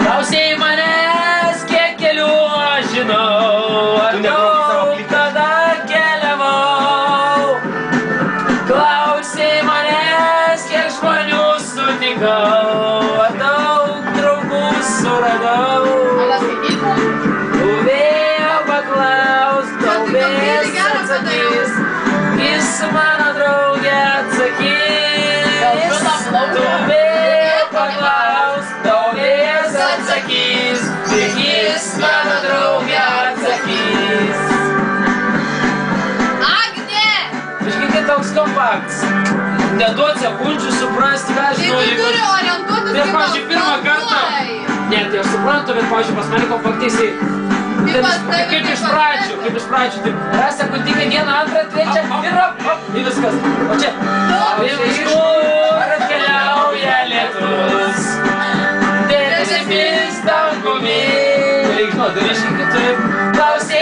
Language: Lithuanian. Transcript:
Klausei manęs, kiek kelių aš žinau, ar daug tada keliavau. Klausei manęs, kiek žmonių sutikau, ar daug draugų suradau. Tu vėjo paklaus, tau vės atsakys, jis mano draugė atsakys. Tu vėjo paklaus, tau vės atsakys, jis mano draugė atsakys. Agnė! Biškai kitoks kompaktas. Neduot sekundžių suprasti, ką aš noriu. Tai tu turi orientuotis Tai, pavyzdžiui, pirmą kartą. Ne, tai aš suprantu, bet, pavyzdžiui, pas mane kompaktaisiai. Kaip iš pradžių, taip. Ras sekundingai vieną, antrą, trečią ir op, ir viskas. O čia. Kur atkeliauja lietus, debesimis dangumi. Reik žinot, reiškia kitaip. Klausė